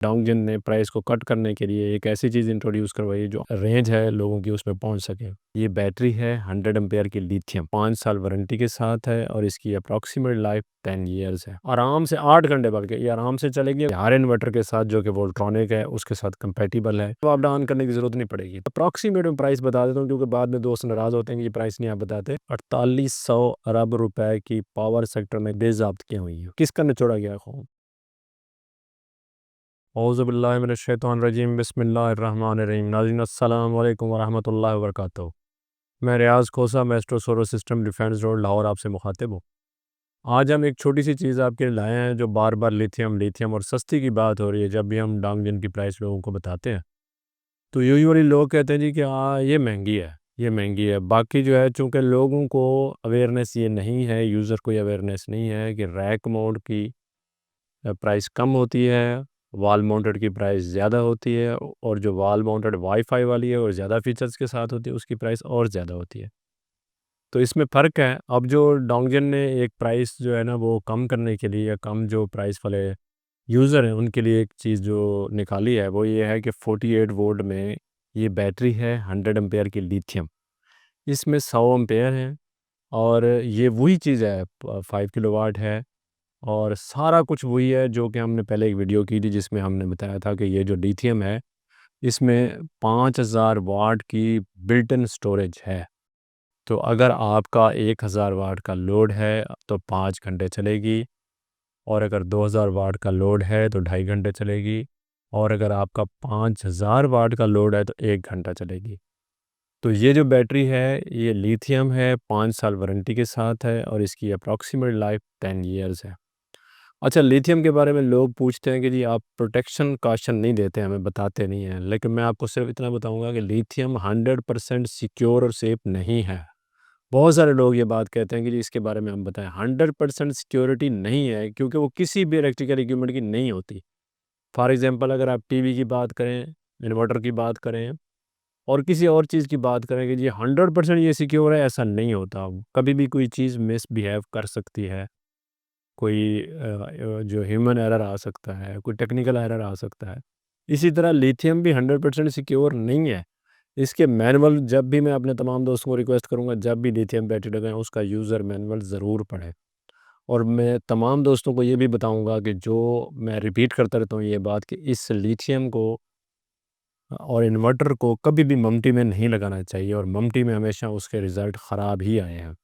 डोंगजिन ने प्राइस को कट करने के लिए एक ऐसी चीज़ इंट्रोड्यूस करवाई जो रेंज है लोगों की उसमें पहुंच सके। ये बैटरी है 100 एम्पेयर की लिथियम, 5 साल वारंटी के साथ है और इसकी अप्रॉक्सीमेट लाइफ 10 ईयर्स है। आराम से 8 घंटे बल्कि ये आराम से चलेगी हर इन्वर्टर के साथ जो कि वोल्ट्रॉनिक है उसके साथ कंपेटिबल है। तो आप डाउन करने की ज़रूरत नहीं पड़ेगी। अप्रॉक्सीमेट में प्राइस बता देता हूँ क्योंकि बाद में दोस्त नाराज़ होते हैं कि ये प्राइस नहीं आप बताते। 4800 अरब रुपए की पावर सेक्टर में बेज़ाब्त की हुई है। किसका निचोड़ा गया खून? औज़ुबिल्लाहिमिनश्शैतानिर्रजीम बिस्मिल्लाहिर्रहमानिर्रहीम। नाज़रीन अस्सलाम वालेकुम वरहमतुल्लाहि वबरकातुहू। मैं Riaz Khosa maestro solar system defence road Lahore आपसे मुखातिब हूँ। आज हम एक छोटी सी चीज़ आपके लिए लाए हैं जो बार बार लिथियम लिथियम और सस्ती की बात हो रही है। जब भी हम डोंगजिन की प्राइस लोगों को बताते हैं तो यूजुअली लोग कहते हैं जी कि हाँ ये महंगी है, ये महंगी है। बाकी जो है चूँकि लोगों को अवेयरनेस ये नहीं है, यूज़र को अवेयरनेस नहीं है कि रैक मोड की प्राइस कम होती है, वॉल माउंटेड की प्राइस ज़्यादा होती है और जो वॉल माउंटेड वाईफाई वाली है और ज़्यादा फीचर्स के साथ होती है उसकी प्राइस और ज़्यादा होती है। तो इसमें फ़र्क है। अब जो डोंगजिन ने एक प्राइस जो है ना वो कम करने के लिए या कम जो प्राइस वाले यूज़र हैं उनके लिए एक चीज़ जो निकाली है वो ये है कि 48 वोल्ट में ये बैटरी है 100 एम्पेयर की लिथियम। इसमें 100 एम्पेयर है और ये वही चीज़ है 5 किलोवाट है और सारा कुछ वही है जो कि हमने पहले एक वीडियो की थी जिसमें हमने बताया था कि ये जो लिथियम है इसमें 5000 वाट की बिल्ट इन स्टोरेज है। तो अगर आपका 1000 वाट का लोड है तो 5 घंटे चलेगी और अगर 2000 वाट का लोड है तो 2.5 घंटे चलेगी और अगर आपका 5000 वाट का लोड है तो 1 घंटा चलेगी। तो ये जो बैटरी है ये लिथियम है, 5 साल वारंटी के साथ है और इसकी अप्रॉक्सीमेट लाइफ 10 ईयर्स है। अच्छा, लिथियम के बारे में लोग पूछते हैं कि जी आप प्रोटेक्शन काशन नहीं देते, हमें बताते नहीं हैं। लेकिन मैं आपको सिर्फ इतना बताऊंगा कि लिथियम 100% सिक्योर और सेफ नहीं है। बहुत सारे लोग ये बात कहते हैं कि जी इसके बारे में हम बताएं। 100% सिक्योरिटी नहीं है क्योंकि वो किसी भी इलेक्ट्रिकल इक्विपमेंट की नहीं होती। फॉर एग्जांपल अगर आप टीवी की बात करें, इन्वर्टर की बात करें और किसी और चीज़ की बात करें कि जी 100% ये सिक्योर है, ऐसा नहीं होता। कभी भी कोई चीज़ मिसबिहेव कर सकती है। कोई जो ह्यूमन एरर आ सकता है, कोई टेक्निकल एरर आ सकता है। इसी तरह लिथियम भी 100% सिक्योर नहीं है। इसके मैनुअल जब भी मैं अपने तमाम दोस्तों को रिक्वेस्ट करूँगा जब भी लिथियम बैटरी लगाएँ उसका यूज़र मैनुअल ज़रूर पढ़ें। और मैं तमाम दोस्तों को ये भी बताऊँगा कि जो मैं रिपीट करता रहता हूँ ये बात कि इस लिथियम को और इन्वर्टर को कभी भी ममटी में नहीं लगाना चाहिए और ममटी में हमेशा उसके रिज़ल्ट ख़राब ही आए हैं।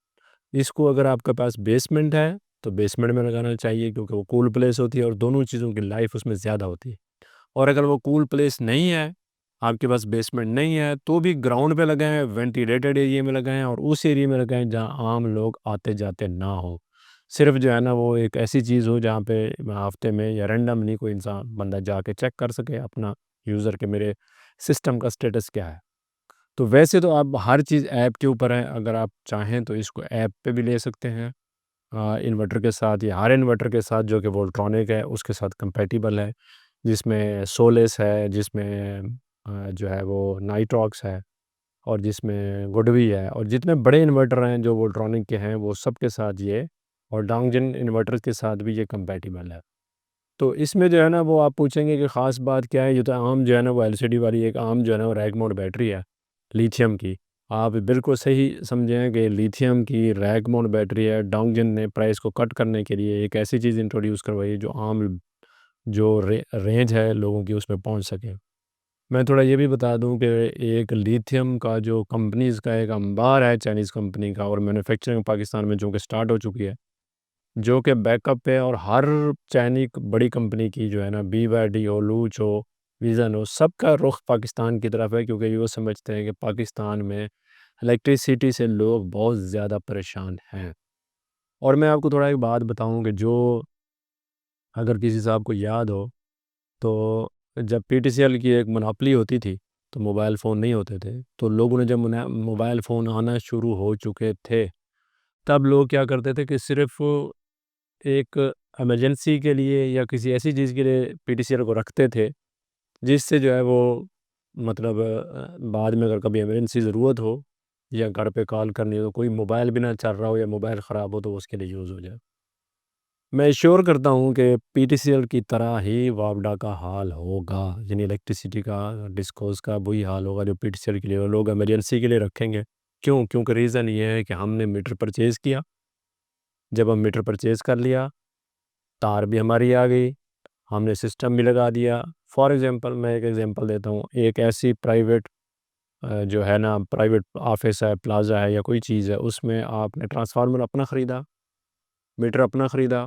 इसको अगर आपके पास बेसमेंट है तो बेसमेंट में लगाना चाहिए क्योंकि वो कूल प्लेस होती है और दोनों चीज़ों की लाइफ उसमें ज़्यादा होती है। और अगर वो कूल प्लेस नहीं है, आपके पास बेसमेंट नहीं है तो भी ग्राउंड पे लगाएं, वेंटिलेटेड एरिया में लगाएं और उस एरिया में लगाएं जहाँ आम लोग आते जाते ना हो। सिर्फ जो है ना वो एक ऐसी चीज़ हो जहाँ पे हफ्ते में या रैंडमली कोई इंसान बंदा जाके चेक कर सके अपना यूज़र के मेरे सिस्टम का स्टेटस क्या है। तो वैसे तो आप हर चीज़ ऐप के ऊपर है, अगर आप चाहें तो इसको ऐप पे भी ले सकते हैं इन्वर्टर के साथ या हर इन्वर्टर के साथ जो कि वोल्ट्रॉनिक है उसके साथ कंपैटिबल है, जिसमें सोलेस है, जिसमें जो है वो नाइट्रॉक्स है और जिसमें गुडवी है और जितने बड़े इन्वर्टर हैं जो वोल्ट्रॉनिक के हैं वो सब के साथ ये और डोंगजिन इन्वर्टर के साथ भी ये कंपैटिबल है। तो इसमें जो है ना वो आप पूछेंगे कि ख़ास बात क्या है, ये तो आम जो है ना वो एलसीडी वाली एक आम जो है ना वो रैक माउंट बैटरी है लिथियम की। आप बिल्कुल सही समझें कि लिथियम की रैक माउंट बैटरी है। डोंगजिन ने प्राइस को कट करने के लिए एक ऐसी चीज़ इंट्रोड्यूस करवाई है जो आम जो रेंज है लोगों की उसमें पहुंच सके। मैं थोड़ा ये भी बता दूं कि एक लिथियम का जो कंपनीज़ का एक अंबार है चाइनीज़ कंपनी का और मैन्युफैक्चरिंग पाकिस्तान में जो कि स्टार्ट हो चुकी है, जो कि बैकअप पे और हर चाइनीज़ बड़ी कंपनी की जो है ना बीवाईडी हो, लूच हो, विज़न हो, सबका रुख पाकिस्तान की तरफ है क्योंकि ये वो समझते हैं कि पाकिस्तान में इलेक्ट्रिसिटी से लोग बहुत ज़्यादा परेशान हैं। और मैं आपको थोड़ा एक बात बताऊं कि जो अगर किसी साहब को याद हो तो जब पीटीसीएल की एक मोनोपोली होती थी तो मोबाइल फ़ोन नहीं होते थे। तो लोगों ने जब मोबाइल फ़ोन आना शुरू हो चुके थे तब लोग क्या करते थे कि सिर्फ़ एक इमरजेंसी के लिए या किसी ऐसी चीज़ के लिए पीटीसीएल को रखते थे जिससे जो है वो मतलब बाद में अगर कभी इमरजेंसी ज़रूरत हो या घर पे कॉल करनी हो तो कोई मोबाइल भी ना चल रहा हो या मोबाइल ख़राब हो तो उसके लिए यूज़ हो जाए। मैं श्योर करता हूँ कि पीटीसीएल की तरह ही वापडा का हाल होगा, यानी इलेक्ट्रिसिटी का, डिस्कोज़ का वही हाल होगा जो पीटीसीएल के लिए वो लोग इमरजेंसी के लिए रखेंगे। क्यों? क्योंकि रीज़न ये है कि हमने मीटर परचेज़ किया, जब हम मीटर परचेज़ कर लिया, तार भी हमारी आ गई, हमने सिस्टम भी लगा दिया। फॉर एग्ज़ाम्पल मैं एक एग्ज़ाम्पल देता हूँ, एक ऐसी प्राइवेट जो है ना प्राइवेट ऑफ़िस है, प्लाज़ा है या कोई चीज़ है, उसमें आपने ट्रांसफ़ार्मर अपना ख़रीदा, मीटर अपना ख़रीदा,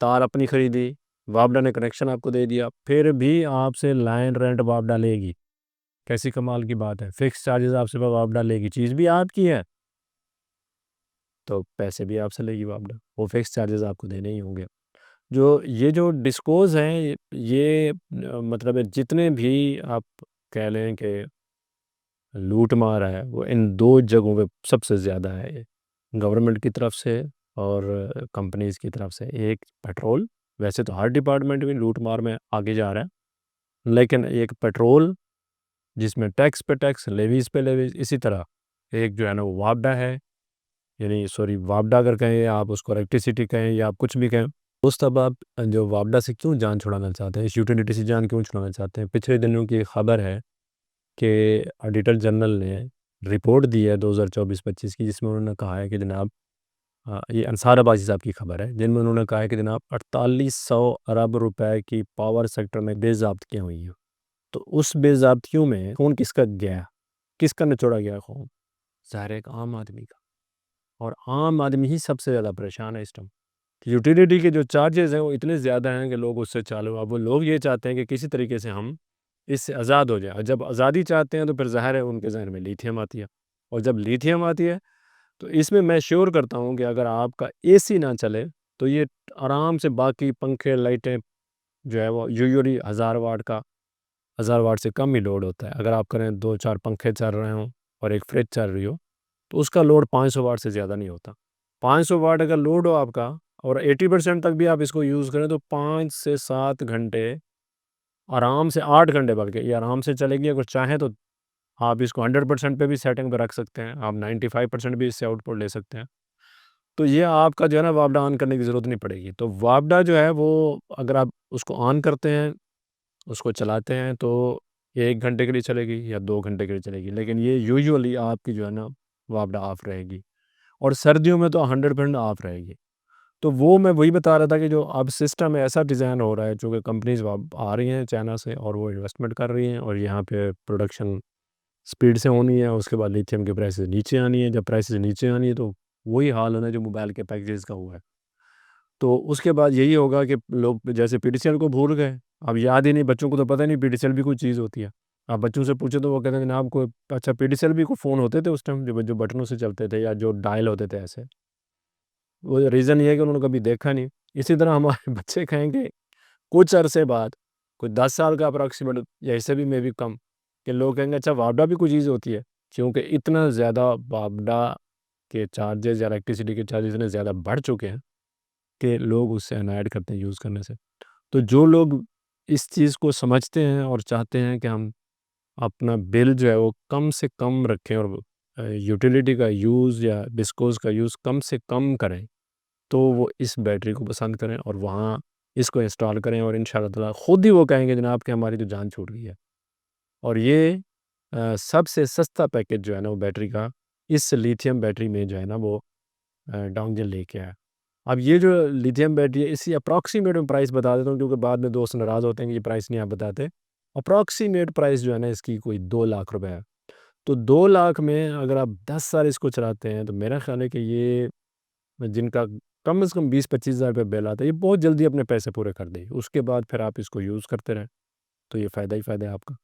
तार अपनी ख़रीदी, वापडा ने कनेक्शन आपको दे दिया, फिर भी आपसे लाइन रेंट वापडा लेगी। कैसी कमाल की बात है, फ़िक्स चार्जेज़ आपसे वापडा लेगी, चीज़ भी आपकी है, तो पैसे भी आपसे लेगी वापडा, वो फ़िक्स चार्जेज़ आपको देने ही होंगे। जो डिस्कोज़ हैं ये मतलब है जितने भी आप कह लें कि लूट मार है वो इन 2 जगहों पे सबसे ज़्यादा है, गवर्नमेंट की तरफ से और कंपनीज़ की तरफ से। एक पेट्रोल, वैसे तो हर डिपार्टमेंट में लूट मार में आगे जा रहा है, लेकिन एक पेट्रोल जिसमें टैक्स पे टैक्स, लेवीज़ पे लेवीज़, इसी तरह एक जो है ना वो वापडा है, यानी सॉरी वापडा अगर कहें या आप उसको इलेक्ट्रिसिटी कहें या आप कुछ भी कहें। दोस्त अब आप जो वापडा से क्यों जान छुड़ाना चाहते हैं, इस यूटिलिटी से जान क्यों छुड़ाना चाहते हैं? पिछले दिनों की खबर है कि ऑडिटर जनरल ने रिपोर्ट दी है 2024-25 की, जिसमें उन्होंने कहा है कि जनाब ये अंसार अब्बासी साहब की खबर है, जिनमें उन्होंने कहा है कि जनाब 4800 अरब रुपए की पावर सेक्टर में बेज़ाब्तियाँ हुई हैं। तो उस बेज़ाब्तियों में खून किसका गया? किसका निचोड़ा गया खून? ज़ाहिर है एक आम आदमी का, और आम आदमी ही सबसे ज़्यादा परेशान है इस टाइम। यूटिलिटी के जो चार्जेज़ हैं वो इतने ज़्यादा हैं कि लोग उससे चालू, अब वो लोग ये चाहते हैं कि किसी तरीके से हम इससे आज़ाद हो जाएँ, और जब आज़ादी चाहते हैं तो फिर ज़ाहिर है उनके ज़हन में लिथियम आती है, और जब लिथियम आती है तो इसमें मैं श्योर करता हूँ कि अगर आपका एसी ना चले तो ये आराम से बाकी पंखे लाइटें जो है वो यूजुअली 1000 वाट से कम ही लोड होता है। अगर आप करें 2-4 पंखे चल रहे हों और एक फ्रिज चल रही हो तो उसका लोड 500 वाट से ज़्यादा नहीं होता। 500 वाट अगर लोड हो आपका और 80% तक भी आप इसको यूज़ करें तो 5 से 7 घंटे आराम से, 8 घंटे बल्कि ये आराम से चलेगी। अगर चाहें तो आप इसको 100% पे भी सेटिंग पे रख सकते हैं, आप 95% भी इससे आउटपुट ले सकते हैं। तो ये आपका जो है ना वापडा ऑन करने की ज़रूरत नहीं पड़ेगी। तो वापडा जो है वो अगर आप उसको ऑन करते हैं, उसको चलाते हैं तो ये 1 घंटे के लिए चलेगी या 2 घंटे के लिए चलेगी, लेकिन ये यूजुअली आपकी जो है ना वापडा ऑफ रहेगी, और सर्दियों में तो 100% ऑफ रहेगी। तो वो मैं वही बता रहा था कि जो अब सिस्टम ऐसा डिज़ाइन हो रहा है, चूँकि कंपनीज़ अब आ रही हैं चाइना से और वो इन्वेस्टमेंट कर रही हैं और यहाँ पे प्रोडक्शन स्पीड से होनी है, उसके बाद लिथियम की प्राइसेस नीचे आनी है, जब प्राइसेस नीचे आनी है तो वही हाल होना है जो मोबाइल के पैकेजेस का हुआ है। तो उसके बाद यही होगा कि लोग जैसे पीटीसीएल को भूल गए, अब याद ही नहीं, बच्चों को तो पता ही नहीं पीटीसीएल भी कोई चीज़ होती है। आप बच्चों से पूछो तो वो कहते हैं जनाब को अच्छा पीटीसीएल भी कोई फ़ोन होते थे उस टाइम जो बटनों से चलते थे या जो डायल होते थे ऐसे। वो रीज़न ये है कि उन्होंने कभी देखा नहीं। इसी तरह हमारे बच्चे कहेंगे कुछ अरसे बाद, कोई 10 साल का अप्रॉक्सिमेट या इससे भी मे बी कम, कि लोग कहेंगे अच्छा वापडा भी कोई चीज़ होती है। क्योंकि इतना ज़्यादा वापडा के चार्जेज़ या इलेक्ट्रिसिटी के चार्जेज़ इतने ज़्यादा बढ़ चुके हैं कि लोग उससे अवॉइड करते हैं यूज़ करने से। तो जो लोग इस चीज़ को समझते हैं और चाहते हैं कि हम अपना बिल जो है वो कम से कम रखें और यूटिलिटी का यूज़ या डिस्कोज़ का यूज़ कम से कम करें, तो वो इस बैटरी को पसंद करें और वहाँ इसको इंस्टॉल करें, और इंशाअल्लाह ताला खुद ही वो कहेंगे जनाब कि हमारी तो जान छूट गई है। और ये सबसे सस्ता पैकेज जो है ना वो बैटरी का इस लिथियम बैटरी में जो है ना वो डाउनजन लेके आया। अब ये जो लिथियम बैटरी है इसी अप्रॉक्सीमेट मैं प्राइस बता देता हूँ, क्योंकि बाद में दोस्त नाराज़ होते हैं कि ये प्राइस नहीं आप बताते। अप्रॉक्सीमेट प्राइस जो है ना इसकी कोई 2 लाख रुपए है। तो 2 लाख में अगर आप 10 साल इसको चलाते हैं तो मेरा ख़्याल है कि ये जिनका कम से कम 20-25 हज़ार रुपये बिल आता है, ये बहुत जल्दी अपने पैसे पूरे कर देगी। उसके बाद फिर आप इसको यूज़ करते रहें, तो ये फ़ायदा ही फ़ायदा है आपका।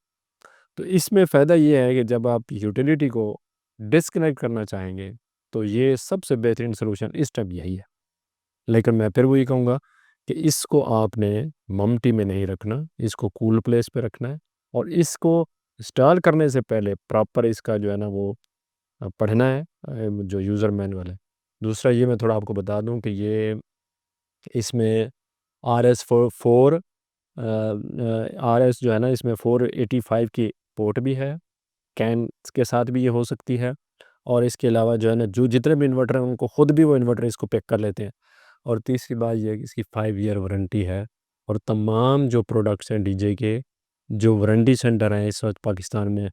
तो इसमें फ़ायदा ये है कि जब आप यूटिलिटी को डिस्कनेक्ट करना चाहेंगे, तो ये सबसे बेहतरीन सॉल्यूशन इस टाइम यही है। लेकिन मैं फिर वही कहूँगा कि इसको आपने ममटी में नहीं रखना, इसको कूल प्लेस पे रखना है, और इसको इंस्टॉल करने से पहले प्रॉपर इसका जो है ना वो पढ़ना है जो यूज़र मैनुअल है। दूसरा ये मैं थोड़ा आपको बता दूँ कि ये इसमें RS RS जो है ना इसमें 485 की पोर्ट भी है, कैन के साथ भी ये हो सकती है, और इसके अलावा जो है ना जो जितने भी इन्वर्टर हैं उनको खुद भी वो इन्वर्टर इसको पिक कर लेते हैं। और तीसरी बात ये है कि इसकी 5 ईयर वारंटी है। और तमाम जो प्रोडक्ट्स हैं डीजे के, जो वारंटी सेंटर हैं इस वक्त पाकिस्तान में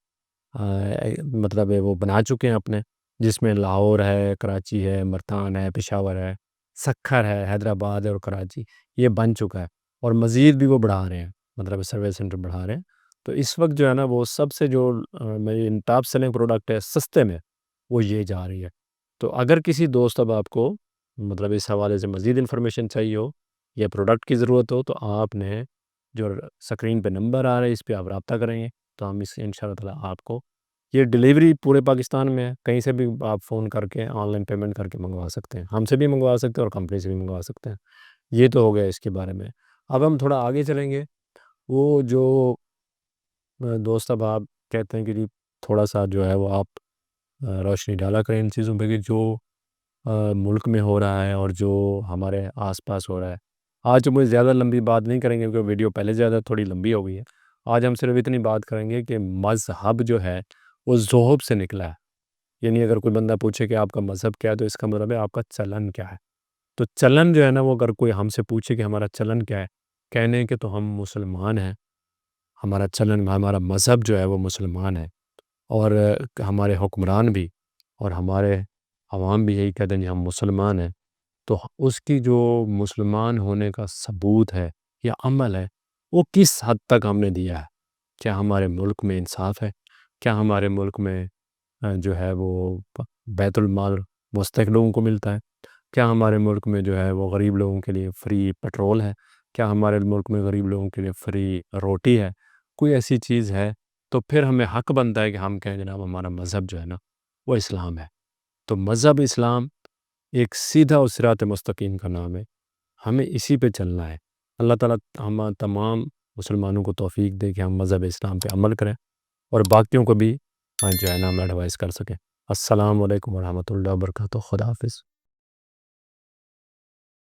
मतलब है वो बना चुके हैं अपने, जिसमें लाहौर है, कराची है, मल्तान है, पेशावर है, सक्खर है, हैदराबाद है और कराची, ये बन चुका है। और मज़ीद भी वो बढ़ा रहे हैं, मतलब सर्विस सेंटर बढ़ा रहे हैं। तो इस वक्त जो है ना वो सबसे जो मेरी टॉप सेलिंग प्रोडक्ट है सस्ते में, वो ये जा रही है। तो अगर किसी दोस्त अब आपको मतलब इस हवाले से मज़ीद इन्फॉर्मेशन चाहिए हो या प्रोडक्ट की ज़रूरत हो, तो आपने जो स्क्रीन पे नंबर आ रहा है इस पे आप रब्ता करेंगे, तो हम इस इंशाल्लाह ताला आपको, ये डिलीवरी पूरे पाकिस्तान में है, कहीं से भी आप फ़ोन करके ऑनलाइन पेमेंट करके मंगवा सकते हैं, हमसे भी मंगवा सकते हैं और कंपनी से भी मंगवा सकते हैं। ये तो हो गया इसके बारे में। अब हम थोड़ा आगे चलेंगे। वो जो दोस्त अब आप कहते हैं कि जी थोड़ा सा जो है वो आप रोशनी डाला करें इन चीज़ों पे कि जो मुल्क में हो रहा है और जो हमारे आसपास हो रहा है। आज मुझे ज़्यादा लंबी बात नहीं करेंगे क्योंकि वीडियो पहले ज़्यादा थोड़ी लंबी हो गई है। आज हम सिर्फ इतनी बात करेंगे कि मज़हब जो है वो ज़ोहब से निकला है। यानी अगर कोई बंदा पूछे कि आपका मज़हब क्या है, तो इसका मतलब है आपका चलन क्या है। तो चलन जो है ना, वो अगर कोई हमसे पूछे कि हमारा चलन क्या है, कहने के तो हम मुसलमान हैं। हमारा चलन, हमारा मज़हब जो है वो मुसलमान है। और हमारे हुक्मरान भी और हमारे अवाम भी यही कहते हैं कि हम मुसलमान हैं। तो उसकी जो मुसलमान होने का सबूत है या अमल है, वो किस हद तक हमने दिया है। क्या हमारे मुल्क में इंसाफ है? क्या हमारे मुल्क में जो है वो बैतुल माल मुस्तहिक लोगों को मिलता है? क्या हमारे मुल्क में जो है वो गरीब लोगों के लिए फ्री पेट्रोल है? क्या हमारे मुल्क में गरीब लोगों के लिए फ्री रोटी है? कोई ऐसी चीज़ है, तो फिर हमें हक बनता है कि हम कहें जनाब हमारा मज़हब जो है ना वो इस्लाम है। तो मज़हब इस्लाम एक सीधा और सिरात मुस्तकीम का नाम है। हमें इसी पे चलना है। अल्लाह ताला हम तमाम मुसलमानों को तौफ़ीक दे कि हम मज़हब इस्लाम पे अमल करें और बाकियों को भी जो है ना हम एडवाइस कर सकें। अस्सलाम वालेकुम व रहमतुल्लाहि व बरकातुहू। खुदा हाफ़िज़।